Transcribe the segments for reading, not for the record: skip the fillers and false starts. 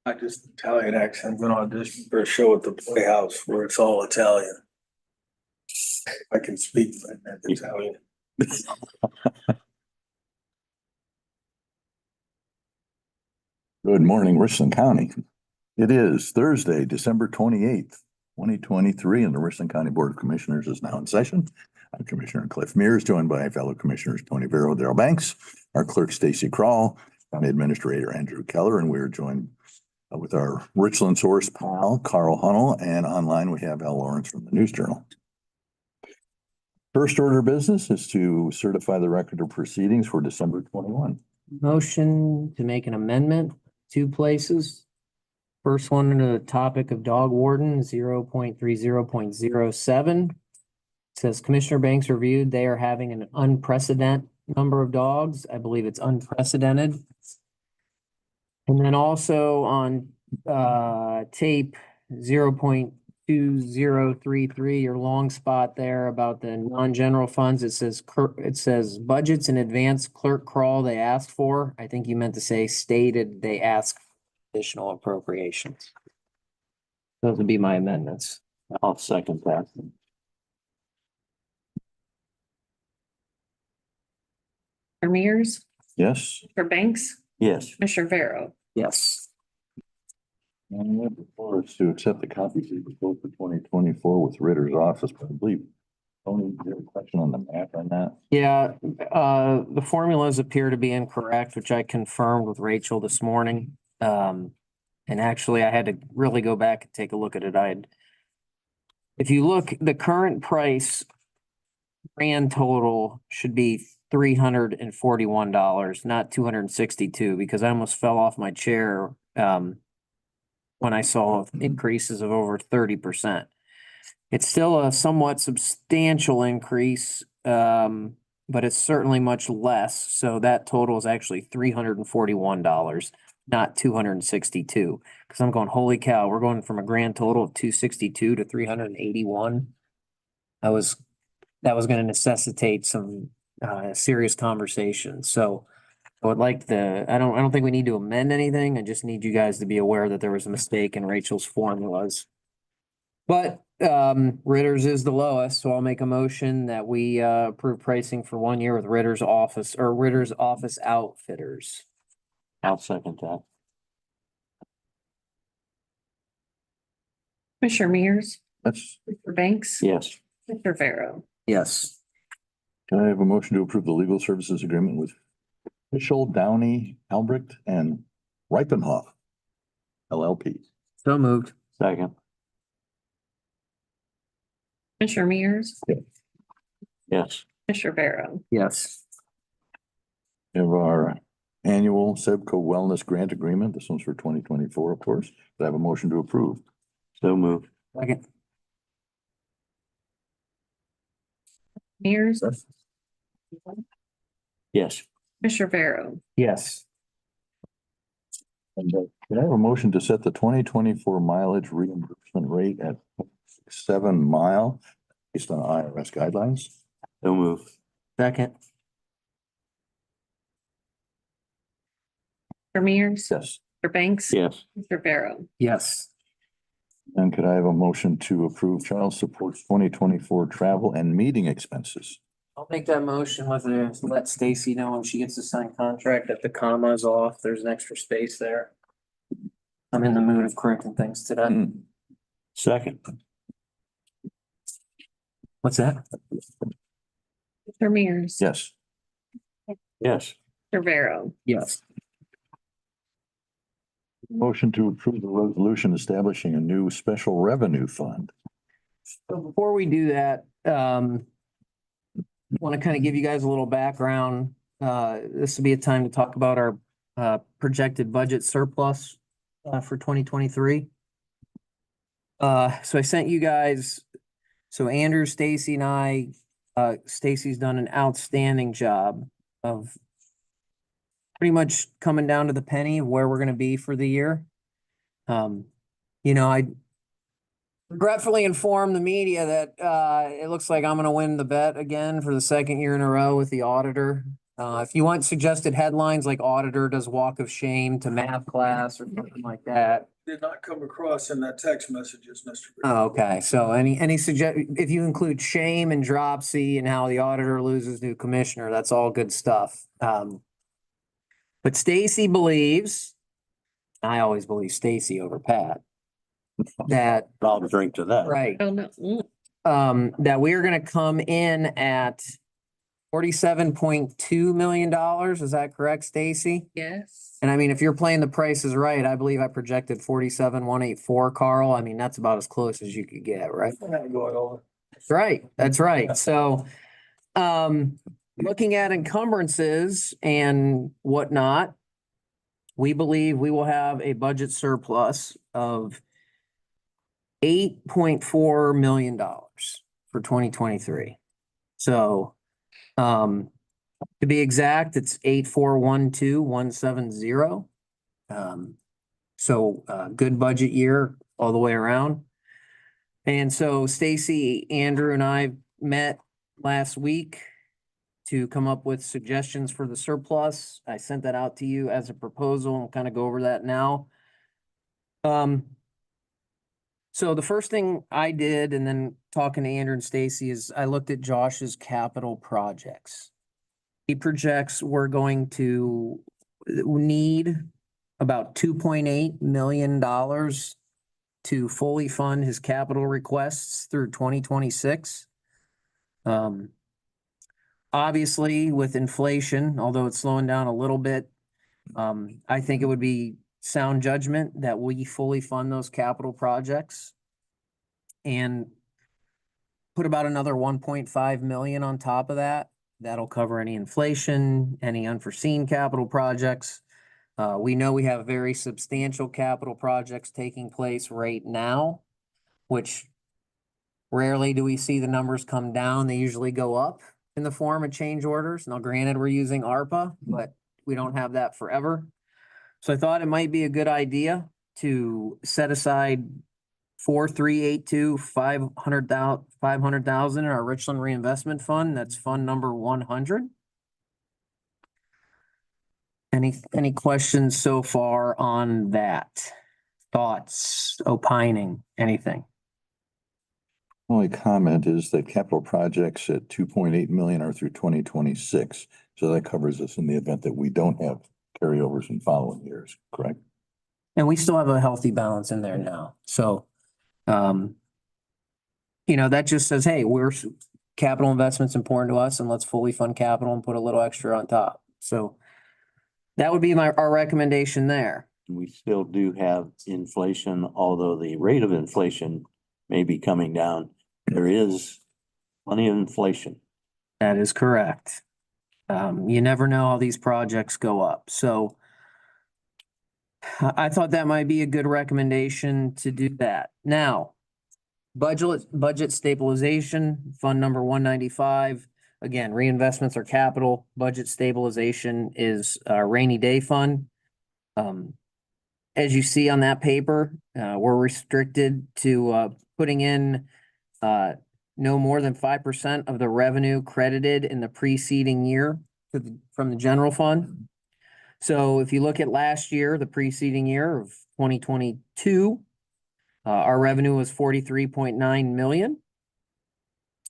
I just Italian accent. I'm gonna audition for a show at the Playhouse where it's all Italian. I can speak Italian. Good morning, Richland County. It is Thursday, December 28th, 2023, and the Richland County Board of Commissioners is now in session. I'm Commissioner Cliff Mears, joined by fellow Commissioners Tony Vero, Darrell Banks, our clerk Stacy Kroll, County Administrator Andrew Keller, and we are joined with our Richland source pal Carl Hunnell, and online we have Al Lawrence from the News Journal. First order of business is to certify the record of proceedings for December 21. Motion to make an amendment, 2 places. First one under the topic of dog warden, 0.30.07. Says Commissioner Banks reviewed, they are having an unprecedented number of dogs. I believe it's unprecedented. And then also on tape 0.2033, your long spot there about the non-general funds. It says budgets in advance clerk crawl they asked for. I think you meant to say stated they ask additional appropriations. Those would be my amendments. I'll second that. Commissioner Mears, Yes. Commissioner Banks, Yes. Commissioner Vero. Yes. And we have before us to accept the copies of the report for 2024 with Ritter's office, but I believe, Tony, you have a question on the math on that? Yeah, the formulas appear to be incorrect, which I confirmed with Rachel this morning. And actually I had to really go back and take a look at it. If you look, the current price grand total should be $341, not $262, because I almost fell off my chair when I saw increases of over 30%. It's still a somewhat substantial increase, but it's certainly much less. So that total is actually $341, not $262. Because I'm going, holy cow, we're going from a grand total of 262 to 381. That was going to necessitate some serious conversation. So I would like I don't think we need to amend anything. I just need you guys to be aware that there was a mistake in Rachel's formulas. But Ritter's is the lowest, so I'll make a motion that we approve pricing for 1 year with Ritter's Office Outfitters. I'll second that. Commissioner Mears, That's, Commissioner Banks. Yes. Commissioner Vero. Yes. can I have a motion to approve the legal services agreement with Fischel, Downey, Albrecht, and Ripenhoff LLP? So moved. Second. Commissioner Mears, Yes. Commissioner Vero. Yes. We have our annual Sebco Wellness Grant Agreement. This one's for 2024, of course. Do I have a motion to approve? So moved. Second. Mears, Yes. Commissioner Vero. Yes. And can I have a motion to set the 2024 mileage reimbursement rate at 7 mile based on IRS guidelines? So moved. Second. Commissioner Mears, Yes. Commissioner Banks. Yes. Commissioner Vero. Yes. And could I have a motion to approve child support's 2024 travel and meeting expenses? I'll make that motion with let Stacy know when she gets the signed contract that the comma is off. There's an extra space there. I'm in the mood of correcting things today. Second. What's that? Commissioner Mears. Yes. Yes. Commissioner Vero. Yes. Motion to approve the resolution establishing a new special revenue fund. So before we do that, want to kind of give you guys a little background. This will be a time to talk about our projected budget surplus for 2023. So I sent you guys, so Andrew, Stacy, and I, Stacy's done an outstanding job of pretty much coming down to the penny of where we're going to be for the year. I regretfully informed the media that it looks like I'm going to win the bet again for the second year in a row with the auditor. If you want suggested headlines like auditor does walk of shame to math class or something like that. Did not come across in that text messages, Mr. Oh, okay, so any if you include shame and dropsy and how the auditor loses new commissioner, that's all good stuff. But Stacy believes, I always believe Stacy over Pat. That, I'll drink to that. right, Oh, no. that we are gonna come in at $47.2 million. Is that correct, Stacy? Yes. And I mean, if you're playing the prices right, I believe I projected 47,184, Carl. I mean, that's about as close as you could get, right? Going over. That's right. That's right. So, looking at encumbrances and whatnot, we believe we will have a budget surplus of $8.4 million for 2023. So, to be exact, it's 8,412,170. So good budget year all the way around. And so Stacy, Andrew, and I met last week to come up with suggestions for the surplus. I sent that out to you as a proposal and kind of go over that now. So the first thing I did, and then talking to Andrew and Stacy, is I looked at Josh's capital projects. He projects we're going to need about $2.8 million to fully fund his capital requests through 2026. Obviously, with inflation, although it's slowing down a little bit, I think it would be sound judgment that we fully fund those capital projects and put about another 1.5 million on top of that. That'll cover any inflation, any unforeseen capital projects. We know we have very substantial capital projects taking place right now, which rarely do we see the numbers come down. They usually go up in the form of change orders. Now, granted, we're using ARPA, but we don't have that forever. So I thought it might be a good idea to set aside 4,382, 500,000 in our Richland Reinvestment Fund. That's fund number 100. Any questions so far on that? Thoughts, opining, anything? Only comment is that capital projects at 2.8 million are through 2026. So that covers us in the event that we don't have carryovers in following years, correct? And we still have a healthy balance in there now. So, that just says, hey, capital investment's important to us and let's fully fund capital and put a little extra on top. So that would be our recommendation there. We still do have inflation, although the rate of inflation may be coming down. There is plenty of inflation. That is correct. You never know how these projects go up. So I thought that might be a good recommendation to do that. Now, budget stabilization, fund number 195. Again, reinvestments are capital. Budget stabilization is a rainy day fund. As you see on that paper, we're restricted to putting in no more than 5% of the revenue credited in the preceding year from the general fund. So if you look at last year, the preceding year of 2022, our revenue was 43.9 million.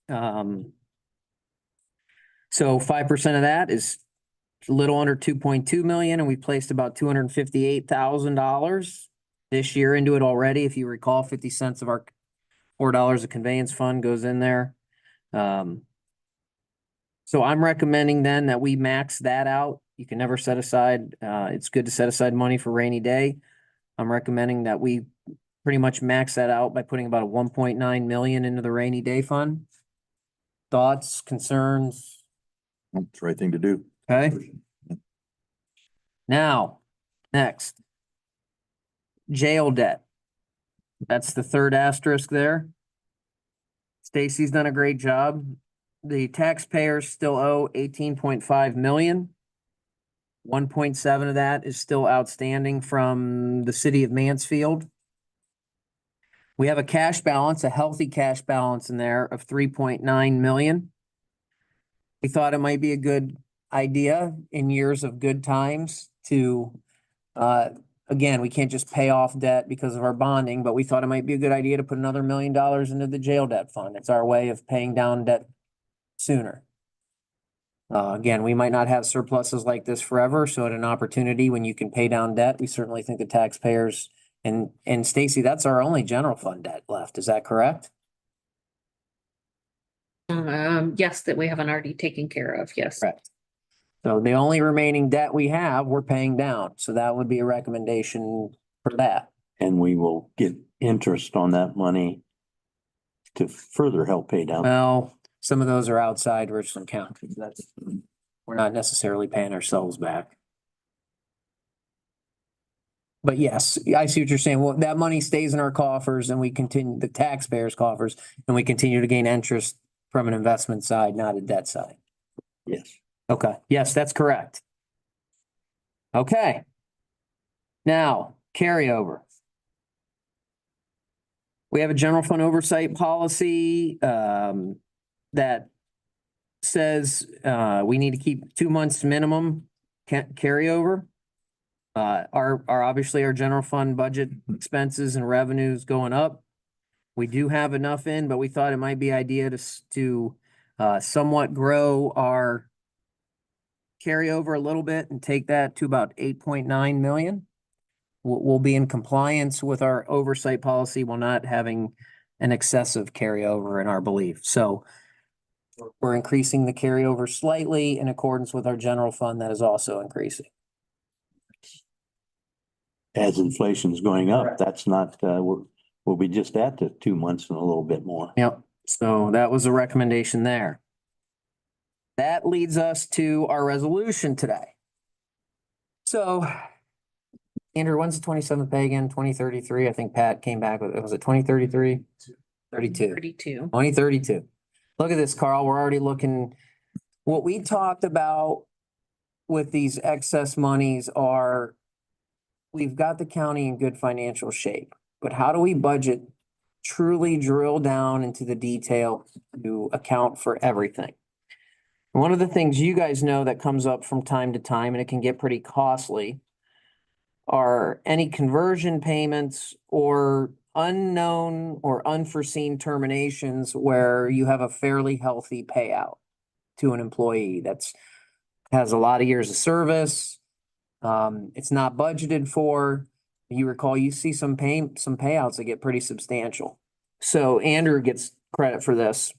So 5% of that is a little under 2.2 million, and we placed about $258,000 this year into it already. If you recall, 50 cents of our $4 of conveyance fund goes in there. So I'm recommending then that we max that out. You can never set aside, it's good to set aside money for rainy day. I'm recommending that we pretty much max that out by putting about a 1.9 million into the rainy day fund. Thoughts, concerns? That's the right thing to do. Okay. Now, next. Jail debt. That's the third asterisk there. Stacy's done a great job. The taxpayers still owe 18.5 million. 1.7 of that is still outstanding from the city of Mansfield. We have a cash balance, a healthy cash balance in there of 3.9 million. We thought it might be a good idea in years of good times to, again, we can't just pay off debt because of our bonding, but we thought it might be a good idea to put another $1 million into the jail debt fund. It's our way of paying down debt sooner. Again, we might not have surpluses like this forever, so at an opportunity when you can pay down debt, we certainly think the taxpayers and Stacy, that's our only general fund debt left. Is that correct? Yes, that we haven't already taken care of, yes. Correct. So the only remaining debt we have, we're paying down. So that would be a recommendation for that. And we will get interest on that money to further help pay down. Well, some of those are outside Richland County. That's, we're not necessarily paying ourselves back. But yes, I see what you're saying. Well, that money stays in our coffers and we continue, the taxpayers' coffers, and we continue to gain interest from an investment side, not a debt side. Yes. Okay, yes, that's correct. Okay. Now, carryover. We have a general fund oversight policy that says we need to keep 2 months minimum carryover. Obviously our general fund budget expenses and revenues going up. We do have enough in, but we thought it might be idea to somewhat grow our carryover a little bit and take that to about 8.9 million. We'll be in compliance with our oversight policy while not having an excessive carryover in our belief. So we're increasing the carryover slightly in accordance with our general fund that is also increasing. As inflation's going up, that's not, we'll be just at the 2 months and a little bit more. Yep, so that was a recommendation there. That leads us to our resolution today. So, Andrew, when's the 27th pay again? 2033? I think Pat came back with, was it 2033? 32. 32. 2032. Look at this, Carl. We're already looking, what we talked about with these excess monies are, we've got the county in good financial shape, but how do we budget, truly drill down into the detail to account for everything? One of the things you guys know that comes up from time to time, and it can get pretty costly, are any conversion payments or unknown or unforeseen terminations where you have a fairly healthy payout to an employee that's has a lot of years of service. It's not budgeted for. You recall, you see some payouts that get pretty substantial. So Andrew gets credit for this.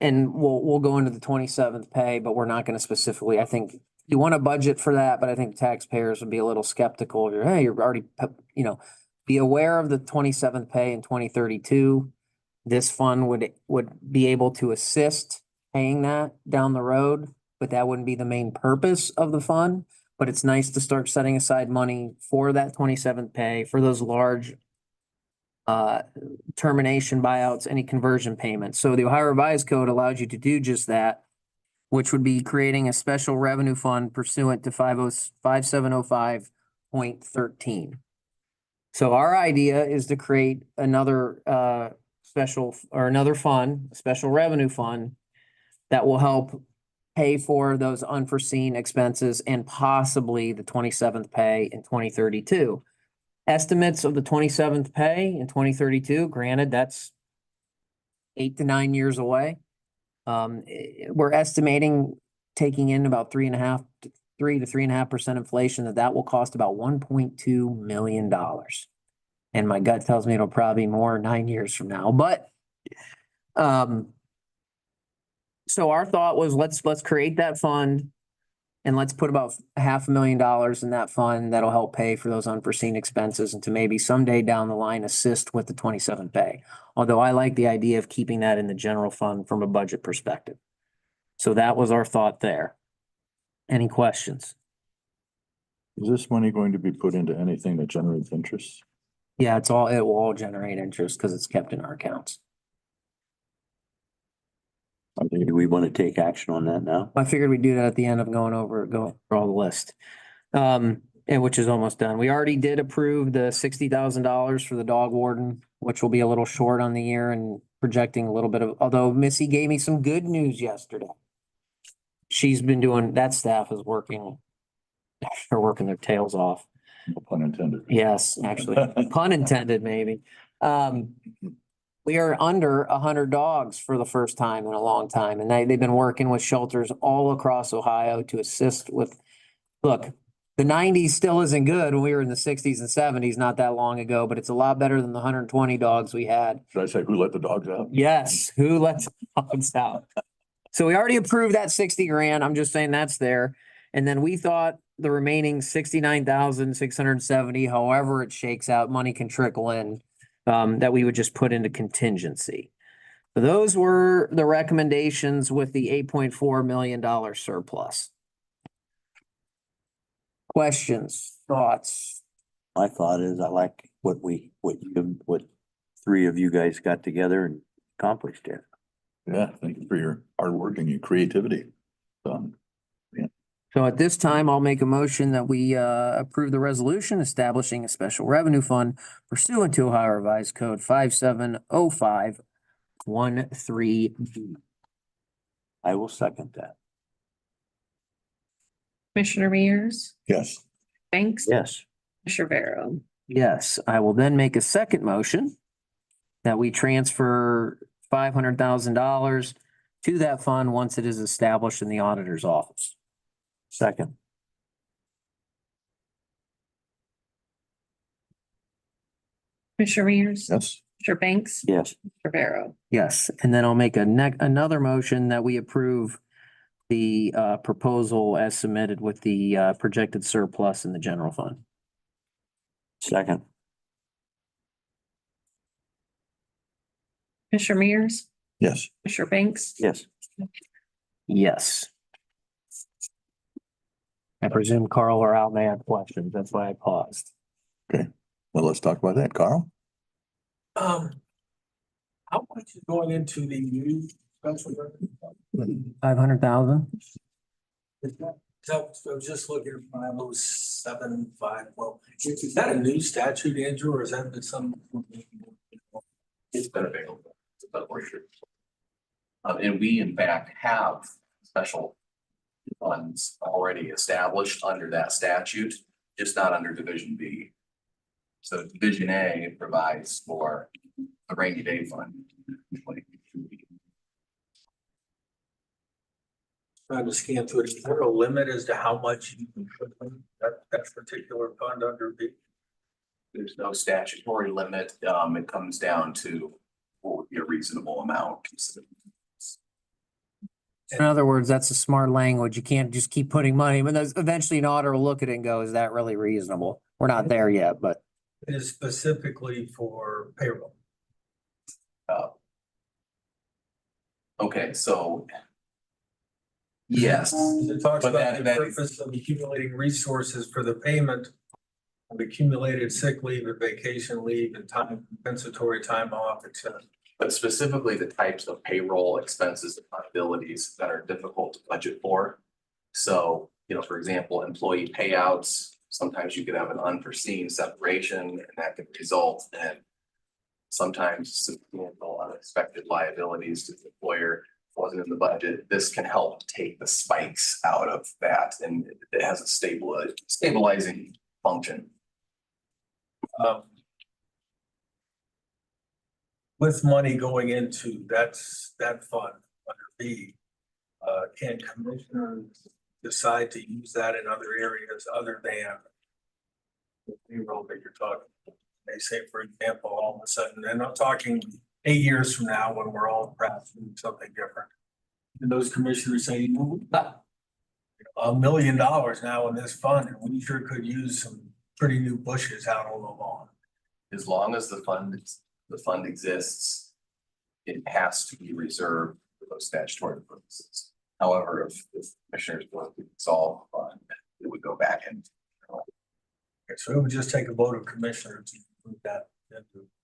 And we'll go into the 27th pay, but we're not going to specifically, I think you want to budget for that, but I think taxpayers would be a little skeptical. Hey, you're already, be aware of the 27th pay in 2032. This fund would be able to assist paying that down the road, but that wouldn't be the main purpose of the fund. But it's nice to start setting aside money for that 27th pay, for those large termination buyouts, any conversion payments. So the Ohio Revised Code allows you to do just that, which would be creating a special revenue fund pursuant to 5705.13. So our idea is to create another another fund, a special revenue fund that will help pay for those unforeseen expenses and possibly the 27th pay in 2032. Estimates of the 27th pay in 2032, granted, that's 8 to 9 years away. We're estimating taking in about 3 to 3.5% inflation, that will cost about $1.2 million. And my gut tells me it'll probably be more 9 years from now, but, so our thought was let's create that fund and let's put about $500,000 in that fund that'll help pay for those unforeseen expenses and to maybe someday down the line assist with the 27th pay. Although I like the idea of keeping that in the general fund from a budget perspective. So that was our thought there. Any questions? Is this money going to be put into anything that generates interest? Yeah, it will all generate interest because it's kept in our accounts. Do we want to take action on that now? I figured we'd do that at the end of going over all the list. And which is almost done. We already did approve the $60,000 for the dog warden, which will be a little short on the year and projecting a little bit of, although Missy gave me some good news yesterday. She's been doing, that staff is working, they're working their tails off. No pun intended. Yes, actually, pun intended, maybe. We are under 100 dogs for the first time in a long time, and they've been working with shelters all across Ohio to assist with, look, the 90s still isn't good when we were in the 60s and 70s not that long ago, but it's a lot better than the 120 dogs we had. Should I say who let the dogs out? Yes, who lets dogs out? So we already approved that 60 grand. I'm just saying that's there. And then we thought the remaining 69,670, however it shakes out, money can trickle in, that we would just put into contingency. So those were the recommendations with the $8.4 million surplus. Questions, thoughts? My thought is I like what three of you guys got together and accomplished here. Yeah, thank you for your hard work and your creativity. So at this time, I'll make a motion that we approve the resolution establishing a special revenue fund pursuant to Ohio Revised Code 570513B. I will second that. Commissioner Mears, Yes. Banks, Yes. Commissioner Barrow. Yes, I will then make a second motion that we transfer $500,000 to that fund once it is established in the auditor's office. Second. Commissioner Mears, Yes. Commissioner Banks, Yes. Commissioner Barrow. Yes, and then I'll make another motion that we approve the proposal as submitted with the projected surplus in the general fund. Second. Commissioner Mears, Yes. Commissioner Banks, Yes. Yes. I presume Carl or Al may have questions. That's why I paused. Well, let's talk about that, Carl. How much is going into the new special revenue fund? 500,000? Is that, I was just looking at 5075, well, is that a new statute, Andrew, or is that some? It's been available, it's been worship. And we in fact have special funds already established under that statute, just not under Division B. So Division A provides for a rainy day fund. Trying to scan through it, is there a limit as to how much you can put in that particular fund under B? There's no statutory limit. It comes down to what would be a reasonable amount. In other words, that's a smart language. You can't just keep putting money, but there's eventually an auditor will look at it and go, is that really reasonable? We're not there yet, but It is specifically for payroll. Okay, so. Yes, It talks But about the that is- purpose of accumulating resources for the payment of accumulated sick leave and vacation leave and time compensatory time off, et cetera. but specifically the types of payroll expenses and liabilities that are difficult to budget for. So, for example, employee payouts, sometimes you could have an unforeseen separation and that could result in sometimes substantial unexpected liabilities to the employer. Wasn't in the budget. This can help take the spikes out of that, and it has a stabilizing function. With money going into that fund under B, can commissioners decide to use that in other areas other than the payroll that you're talking about? They say, for example, all of a sudden, and I'm talking 8 years from now when we're all perhaps doing something different. And those commissioners say, we've got $1 million now in this fund, and we sure could use some pretty new bushes out on the lawn. As long as the fund exists, it has to be reserved for those statutory purposes. However, if commissioners want to dissolve the fund, it would go back in. Okay, so it would just take a vote of commissioners to move that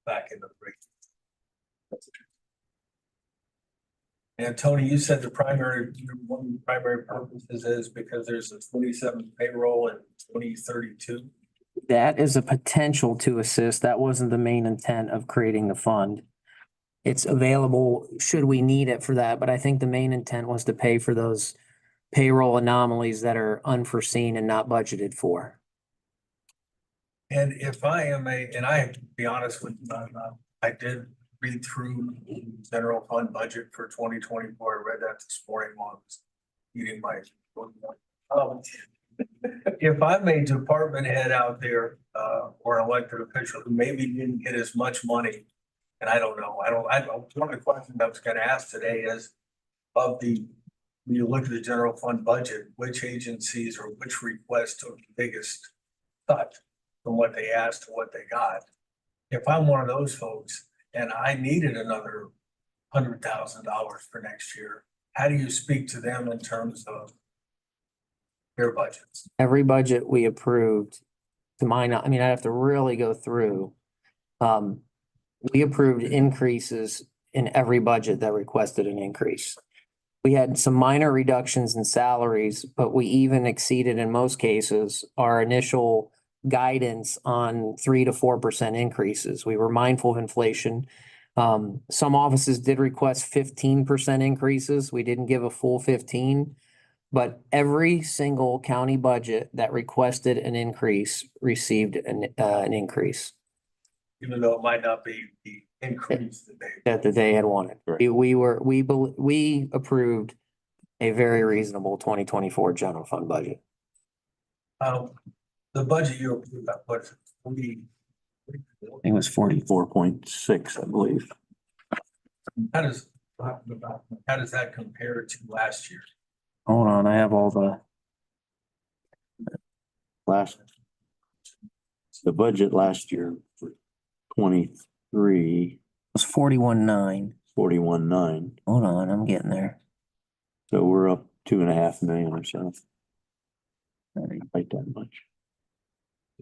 back into the rate. And Tony, you said one of the primary purposes is because there's a 27 payroll in 2032. That is a potential to assist. That wasn't the main intent of creating the fund. It's available should we need it for that, but I think the main intent was to pay for those payroll anomalies that are unforeseen and not budgeted for. And if I am and I have to be honest with you, I did read through the general fund budget for 2024. I read that this morning while I was eating my. If I'm a department head out there, or an elected official who maybe didn't get as much money, and I don't know, one of the questions I was gonna ask today is when you look at the general fund budget, which agencies or which requests took the biggest cut from what they asked to what they got? If I'm one of those folks and I needed another $100,000 for next year, how do you speak to them in terms of their budgets? Every budget we approved, to mine, I mean, I have to really go through. We approved increases in every budget that requested an increase. We had some minor reductions in salaries, but we even exceeded in most cases our initial guidance on 3 to 4% increases. We were mindful of inflation. Some offices did request 15% increases. We didn't give a full 15, but every single county budget that requested an increase received an increase Even though it might not be the increase that that they had wanted. Right. We approved a very reasonable 2024 general fund budget. the budget you approved, what is it? I think it was 44.6, I believe. How does, how does that compare to last year? Hold on, I have all the, The budget last year for 23, was 41.9. 41.9. Hold on, I'm getting there. So we're up 2.5 million or so. Not quite that much.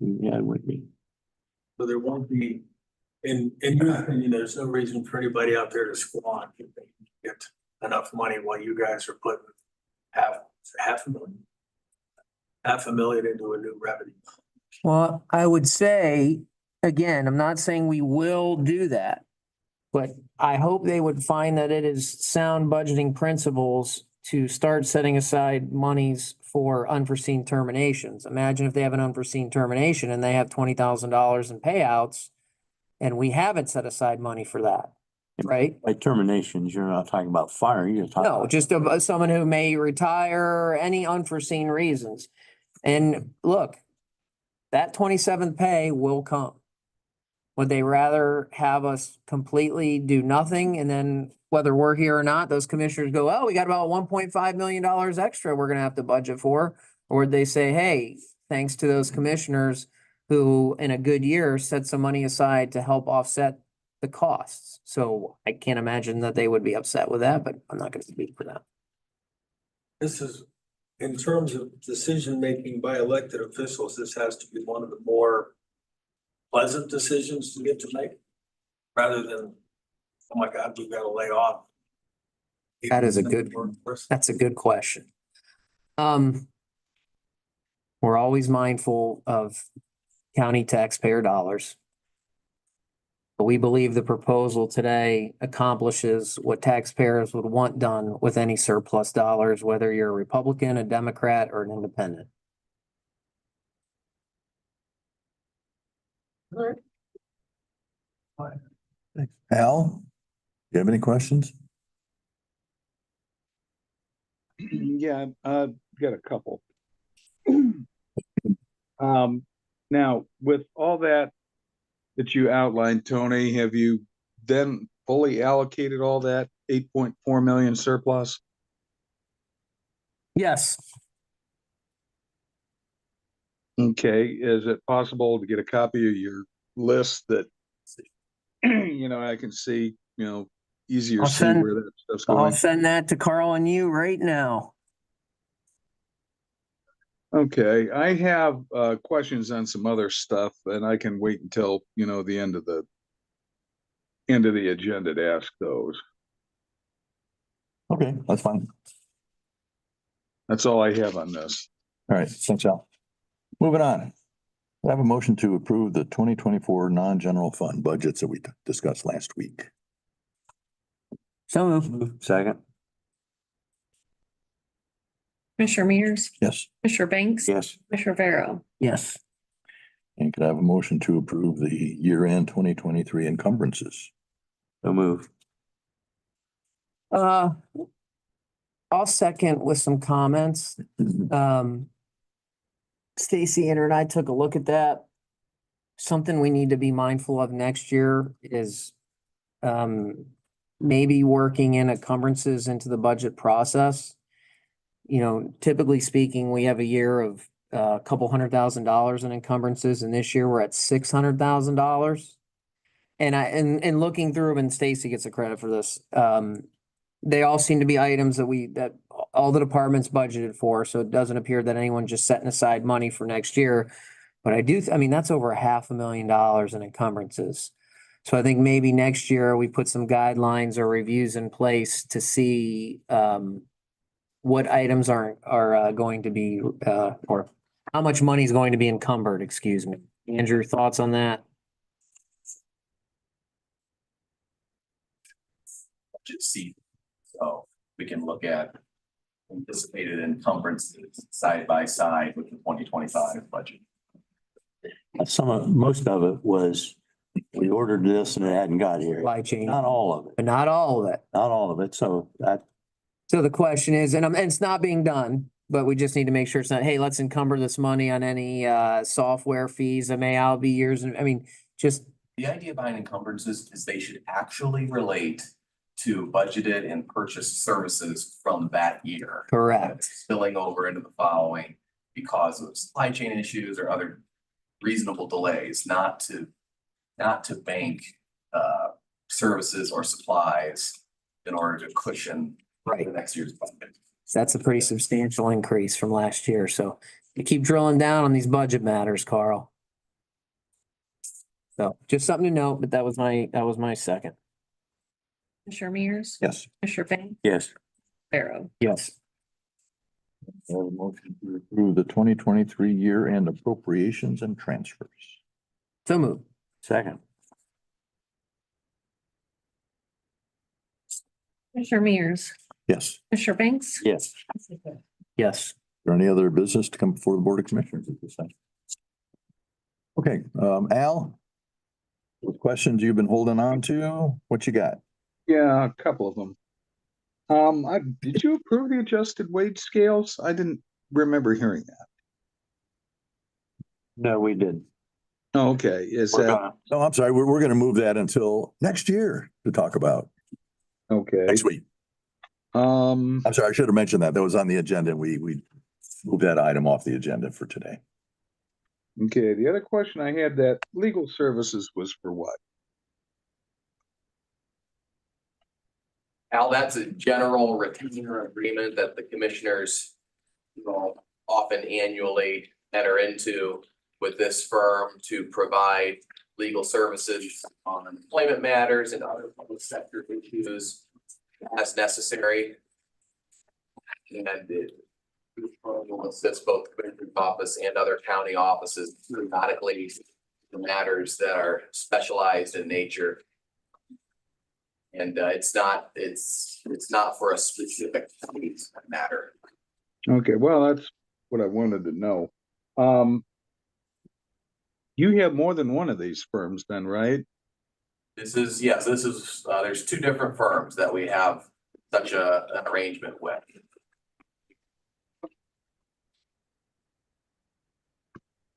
Yeah, it would be. So there won't be, in your opinion, there's no reason for anybody out there to squawk if they get enough money while you guys are putting half a million into a new revenue. Well, I would say, again, I'm not saying we will do that. But I hope they would find that it is sound budgeting principles to start setting aside monies for unforeseen terminations. Imagine if they have an unforeseen termination and they have $20,000 in payouts and we haven't set aside money for that, right? By terminations, you're not talking about firing, you're talking. No, just someone who may retire, any unforeseen reasons. And look, that 27th pay will come. Would they rather have us completely do nothing and then whether we're here or not, those commissioners go, oh, we got about $1.5 million extra we're gonna have to budget for? Or would they say, hey, thanks to those commissioners who in a good year set some money aside to help offset the costs? So I can't imagine that they would be upset with that, but I'm not gonna speak for that. This is, in terms of decision-making by elected officials, this has to be one of the more pleasant decisions to get to make, rather than, oh my God, we've got to lay off. That is a good, that's a good question. We're always mindful of county taxpayer dollars. But we believe the proposal today accomplishes what taxpayers would want done with any surplus dollars, whether you're a Republican, a Democrat, or an independent. Al, do you have any questions? Yeah, I've got a couple. Now, with all that you outlined, Tony, have you then fully allocated all that 8.4 million surplus? Yes. Okay, is it possible to get a copy of your list that, I can see, easier I'll see send- where that stuff's I'll going? send that to Carl and you right now. Okay, I have questions on some other stuff, and I can wait until, the end of the agenda to ask those. Okay, that's fine. That's all I have on this. All right, thanks, Al. Moving on. I have a motion to approve the 2024 non-general fund budgets that we discussed last week. So moved. Second. Commissioner Mears, Yes. Commissioner Banks. Yes. Commissioner Vero. Yes. And could I have a motion to approve the year-end 2023 encumbrances? So move. I'll second with some comments. Stacy and I took a look at that. Something we need to be mindful of next year is maybe working in encumbrances into the budget process. You know, typically speaking, we have a year of a couple $100,000 in encumbrances, and this year we're at $600,000. And looking through them, and Stacy gets the credit for this. They all seem to be items that all the departments budgeted for, so it doesn't appear that anyone's just setting aside money for next year. But I mean, that's over $500,000 in encumbrances. So I think maybe next year we put some guidelines or reviews in place to see what items are going to be or how much money is going to be encumbered, excuse me. Andrew, thoughts on that? Budget season. So we can look at anticipated encumbrances side by side with the 2025 budget. Most of it was, we ordered this and it hadn't got here. Supply chain, Not all of it, but not all of it. not all of it. So that, So the question is, and it's not being done, but we just need to make sure it's not, hey, let's encumber this money on any software fees that may all be years. And I mean, just The idea behind encumbrances is they should actually relate to budgeted and purchased services from that year. correct. Spilling over into the following because of supply chain issues or other reasonable delays, not to bank services or supplies in order to cushion Right. the next year's budget. That's a pretty substantial increase from last year. So you keep drilling down on these budget matters, Carl. So just something to note, but that was my second. Commissioner Mears, Yes. Commissioner Banks, yes, Vero. Yes. I have a motion to approve the 2023 year-end appropriations and transfers. So moved. second. Commissioner Mears, Yes. Commissioner Banks. Yes. Yes. Is there any other business to come before the Board of Commissioners at this time? Okay, Al? Those questions you've been holding on to, what you got? Yeah, a couple of them. Did you approve the adjusted wage scales? I didn't remember hearing that. No, we did. Oh, okay, is We're that, gonna, No, I'm sorry, we're gonna move that until next year to talk about, okay. next week. I'm sorry, I should have mentioned that. That was on the agenda. We moved that item off the agenda for today. Okay, the other question I had, that legal services was for what? Al, that's a general retainer agreement that the commissioners often annually enter into with this firm to provide legal services on employment matters and other public sector issues as necessary. And it will assist both the Commissioner's office and other county offices periodically in matters that are specialized in nature. And it's not for a specific case matter. Okay, well, that's what I wanted to know. You have more than one of these firms then, right? Yes, there's two different firms that we have such an arrangement with.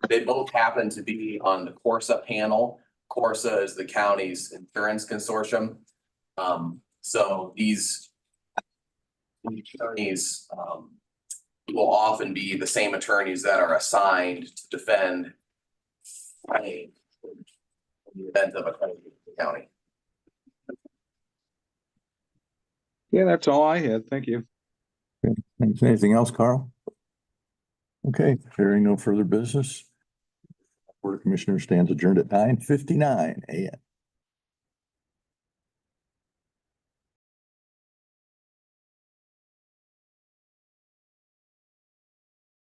They both happen to be on the Corsa panel. Corsa is the county's insurance consortium. So these attorneys will often be the same attorneys that are assigned to defend claim in the event of a claim in the county. Yeah, that's all I had. Thank you. Anything else, Carl? Okay, hearing no further business. Board of Commissioners stands adjourned at 9:59 a.m.